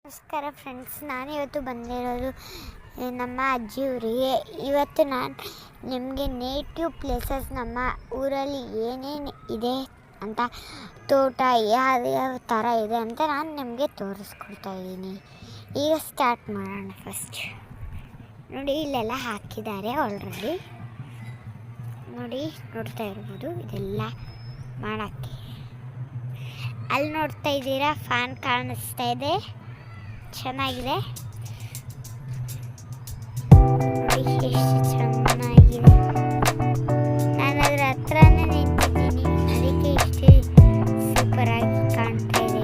ನಮಸ್ಕಾರ ಫ್ರೆಂಡ್ಸ್, ನಾನಿವತ್ತು ಬಂದಿರೋದು ನಮ್ಮ ಅಜ್ಜಿ ಊರಿಗೆ. ಇವತ್ತು ನಾನು ನಿಮಗೆ ನೇಟಿವ್ ಪ್ಲೇಸಸ್, ನಮ್ಮ ಊರಲ್ಲಿ ಏನೇನು ಇದೆ ಅಂತ, ತೋಟ ಯಾವ ಥರ ಇದೆ ಅಂತ ನಾನು ನಿಮಗೆ ತೋರಿಸ್ಕೊಡ್ತಾ ಇದ್ದೀನಿ. ಈಗ ಸ್ಟಾರ್ಟ್ ಮಾಡೋಣ. ಫಸ್ಟ್ ನೋಡಿ, ಇಲ್ಲೆಲ್ಲ ಹಾಕಿದ್ದಾರೆ ಆಲ್ರೆಡಿ. ನೋಡಿ, ನೋಡ್ತಾ ಇರ್ಬೋದು, ಇದೆಲ್ಲ ಮಾಡೋಕ್ಕೆ. ಅಲ್ಲಿ ನೋಡ್ತಾ ಇದ್ದೀರಾ, ಫ್ಯಾನ್ ಕಾಣಿಸ್ತಾ ಇದೆ, ಚೆನ್ನಾಗಿದೆ. ನೋಡಿ ಎಷ್ಟು ಚೆನ್ನಾಗಿದೆ. ನಾನು ಅದರ ಹತ್ರನೇ ನಿಂತಿದ್ದೀನಿ, ಅದಕ್ಕೆ ಇಷ್ಟು ಸೂಪರ್ ಆಗಿ ಕಾಣ್ತಾ ಇದೆ.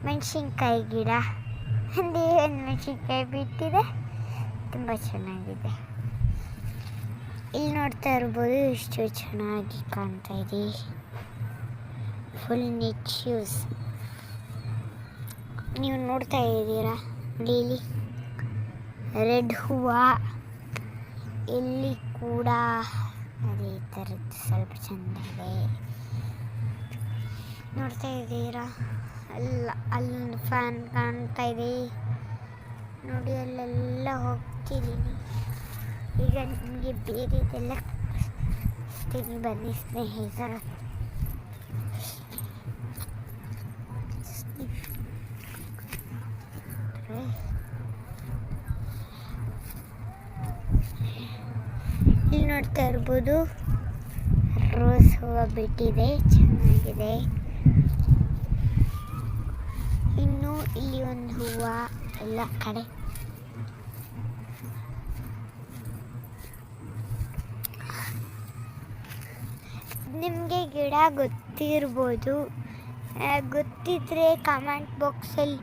ಮೆಣಸಿನ್ಕಾಯಿ ಗಿಡ, ಒಂದು ಮೆಣಸಿನ್ಕಾಯಿ ಬಿಟ್ಟಿದೆ, ತುಂಬ ಚೆನ್ನಾಗಿದೆ. ಇಲ್ಲಿ ನೋಡ್ತಾ ಇರ್ಬೋದು, ಎಷ್ಟು ಚೆನ್ನಾಗಿ ಕಾಣ್ತಾ ಇದೆ. ಫುಲ್ ನೆಚ್ಯೂಸ್ ನೀವು ನೋಡ್ತಾ ಇದ್ದೀರಾ. ಇಲ್ಲಿ ರೆಡ್ ಹೂವು, ಇಲ್ಲಿ ಕೂಡ ಅದೇ ಥರದ್ದು ಸ್ವಲ್ಪ ಚೆಂದ ಇದೆ. ನೋಡ್ತಾ ಇದ್ದೀರಾ, ಅಲ್ಲೊಂದು ಫ್ಯಾನ್ ಕಾಣ್ತಾ ಇದೆ. ನೋಡಿ, ಅಲ್ಲೆಲ್ಲ ಹೋಗ್ತಿದ್ದೀನಿ. ಈಗ ನಿಮಗೆ ಬೇರೆದೆಲ್ಲ ತೋರಿಸ್ತೀನಿ, ಬನ್ನಿ ಸ್ನೇಹಿತರ. ಇಲ್ಲಿ ನೋಡ್ತಾ ಇರ್ಬೋದು, ರೋಸ್ ಹೂವು ಬಿಟ್ಟಿದೆ, ಚೆನ್ನಾಗಿದೆ. ಇನ್ನು ಇಲ್ಲಿ ಒಂದು ಹೂವು ಎಲ್ಲ ಕಡೆ. ನಿಮಗೆ ಗಿಡ ಗೊತ್ತಿರ್ಬೋದು, ಗೊತ್ತಿದ್ರೆ ಕಮೆಂಟ್ ಬಾಕ್ಸಲ್ಲಿ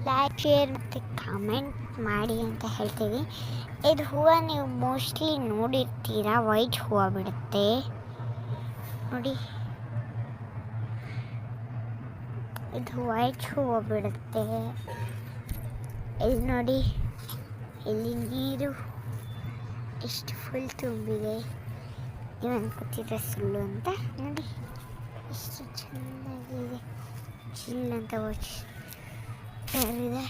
ಲೈಕ್, ಶೇರ್ ಮತ್ತು ಕಮೆಂಟ್ ಮಾಡಿ ಅಂತ ಹೇಳ್ತೀವಿ. ಇದು ಹೂವು ನೀವು ಮೋಸ್ಟ್ಲಿ ನೋಡಿರ್ತೀರ, ವೈಟ್ ಹೂವು ಬಿಡುತ್ತೆ ನೋಡಿ. ಇದು ವೈಟ್ ಹೂವು ಬಿಡುತ್ತೆ. ಇಲ್ಲಿ ನೋಡಿ, ಇಲ್ಲಿ ನೀರು ಎಷ್ಟು ಫುಲ್ ತುಂಬಿದೆ. ನೀವು ಅನ್ಕೋತಿದ್ರೆ ಸುಳ್ಳು ಅಂತ. ನೋಡಿ ಎಷ್ಟು ಚೆನ್ನಾಗಿದೆ, ಚಿಲ್ ಅಂತ ಇದೆ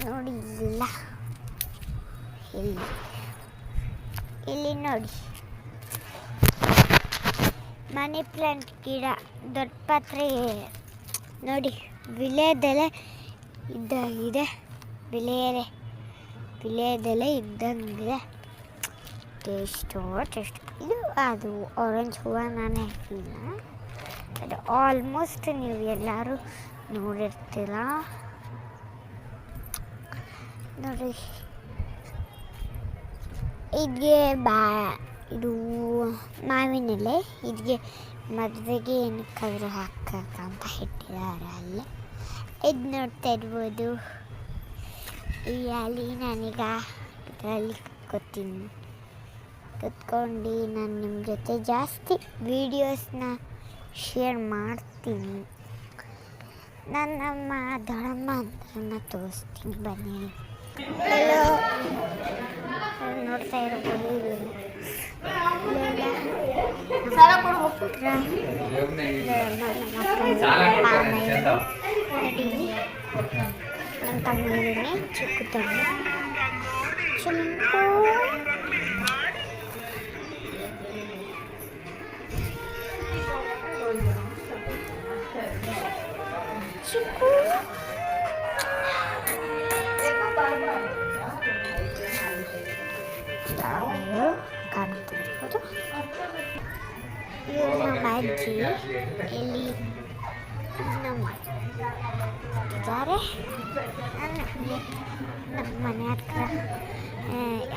ನೋಡಿ. ಇಲ್ಲ ಇಲ್ಲಿ ನೋಡಿ, ಮನಿ ಪ್ಲಾಂಟ್ ಗಿಡ, ದೊಡ್ಡ ಪಾತ್ರೆ ನೋಡಿ, ವಿಳೆದೆಲೆ ಇದ್ದಂಗಿದೆ. ವಿಳೆದೆಲೆ ಇದ್ದಂಗಿದೆ. ಟೇಸ್ಟ್ ಇದು ಅದು ಆರೆಂಜ್ ಹೂವು ನಾನು ಹಾಕಿಲ್ಲ. ಅದು ಆಲ್ಮೋಸ್ಟ್ ನೀವು ಎಲ್ಲರೂ ನೋಡಿರ್ತೀರ ನೋಡಿ. ಇದ್ಗೆ ಇದು ಮಾವಿನೆಲೆ ಇದ್ಗೆ ಮದುವೆಗೆ ಏನಕ್ಕಾದರೂ ಹಾಕಕ್ಕಂತ ಇಟ್ಟಿದ್ದಾರೆ ಅಲ್ಲೇ. ಇದು ನೋಡ್ತಾ ಇರ್ಬೋದು. ಅಲ್ಲಿ ನಾನೀಗ ಇದರಲ್ಲಿ ಕುತ್ಕೊಂಡು ನಾನು ನಿಮ್ಮ ಜೊತೆ ಜಾಸ್ತಿ ವೀಡಿಯೋಸ್ನ ಶೇರ್ ಮಾಡ್ತೀನಿ. ನಾನು ನಮ್ಮ ದೊಡ್ಡಮ್ಮ ಅಂದ್ರನ್ನ ತೋರಿಸ್ತೀನಿ ಬನ್ನಿ. ಹಲೋ, ನೋಡ್ತಾ ಇರ್ಬೋದು. ನನ್ನ ತಮ್ಮ ಇದ್ದೀನಿ, ಚಿಕ್ಕ ತಮ್ಮ ಚುಂಪು. ಚಿಕ್ಕು ಕಾಣ್ತಿರ್ಬೋದು. ಇವರು ನಮ್ಮ ಅಜ್ಜಿ, ಇಲ್ಲಿ ನಮ್ಮ ಇದ್ದಾರೆ. ನಮ್ಮ ಮನೆ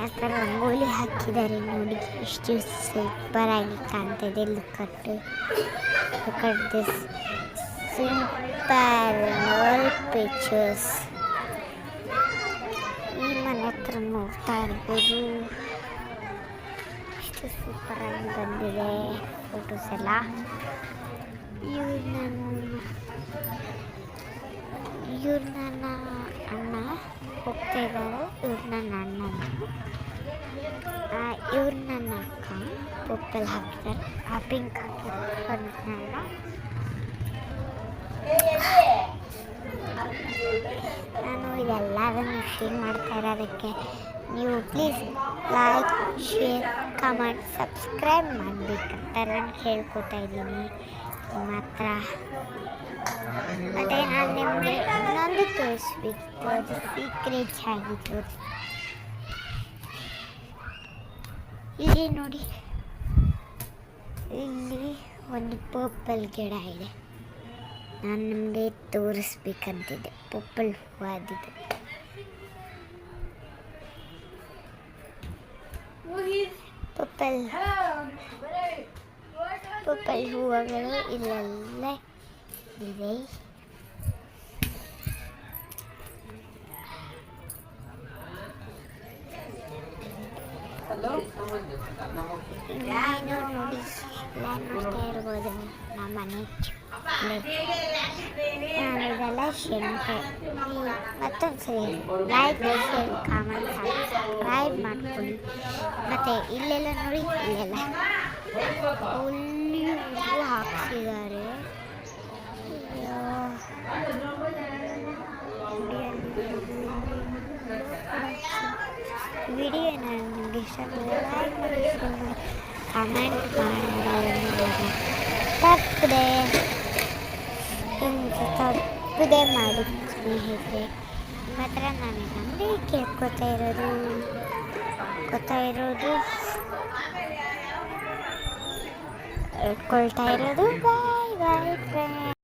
ಹತ್ರ ರಂಗೋಲಿ ಹಾಕಿದ್ದಾರೆ ನೋಡಿ, ಎಷ್ಟು ಸೂಪರಾಗಿ ಕಾಣ್ತಿದೆ. Look at this simple pictures. ಈ ಮನೆ ಹತ್ರ ನೋಡ್ತಾ ಇರ್ಬೋದು, ಎಷ್ಟು ಸೂಪರಾಗಿ ಬಂದಿದೆ ಫೋಟೋಸ್ ಎಲ್ಲ. ಇವ್ರು ನನ್ನ ಅಣ್ಣ ಹೋಗ್ತಾ ಇದ್ದಾರೆ. ಇವ್ರು ನನ್ನ ಅಣ್ಣ, ಇವ್ರು ನನ್ನ ಅಕ್ಕ. ಪಪ್ಪಲ್ ಹಾಕಿದ್ದಾರೆ, ಆ ಪಿಂಕ್ ಹಾಕಿದ್ದಾರೆ. ನಾನು ಇದೆಲ್ಲದನ್ನು ಶೇರ್ ಮಾಡ್ತಾ ಇರೋದಕ್ಕೆ ನೀವು please like, share, comment, subscribe ಮಾಡಬೇಕಂತ ನಾನು ಹೇಳ್ಕೊತಾ ಇದ್ದೀನಿ ನಿಮ್ಮ ಹತ್ರ. ಮತ್ತು ನಾನು ನಿಮಗೆ ಇನ್ನೊಂದು ತೋರಿಸ್ಬೇಕು, ಅದು ಸೀಕ್ರೆಟ್ಸ್ ಆಗಿತ್ತು. ಇಲ್ಲಿ ನೋಡಿ, ಇಲ್ಲಿ ಒಂದು ಪರ್ಪಲ್ ಗಿಡ ಇದೆ. ನಾನು ನಿಮಗೆ ತೋರಿಸ್ಬೇಕಂತಿದ್ದೆ. ಪರ್ಪಲ್ ಹೂವಾದಿದೆ. ಪರ್ಪಲ್ ಹೂವುಗಳು ಇಲ್ಲೆಲ್ಲ ಇದೆ. ನಾನು ನೋಡಿ ನೋಡ್ತಾ ಇರ್ಬೋದು ನಮ್ಮ ಮನೆ. ನಾನು ಇದೆಲ್ಲ ಶೇರ್ ಮತ್ತೊಂದು ಸರಿ ಲೈಕ್, ಶೇರ್, ಕಾಮೆಂಟ್, ಸಬ್ಸ್ಕ್ರೈಬ್ ಮಾಡ್ಕೊಳ್ಳಿ. ಮತ್ತು ಇಲ್ಲೆಲ್ಲ ನೋಡಿ, ಇಲ್ಲೆಲ್ಲ ಹುಲ್ಲು ಹಾಕ್ಸಿದ್ದಾರೆ. ವಿಡಿಯೋ ನಾನು ನಿಮಗೆ ಇಷ್ಟ ಲೈಕ್ ಮಾಡಿ, ಕಮೆಂಟ್ ಮಾಡೋದನ್ನು ತಪ್ಪದೆ ಮಾಡಿ ಸ್ನೇಹಿತರೆ. ಮಾತ್ರ ನಾನು ನಮಗೆ ಕೇಳ್ಕೊತಾ ಇರೋದು ಬಾಯ್ ಬಾಯ್ ಫ್ರೆಂಡ್.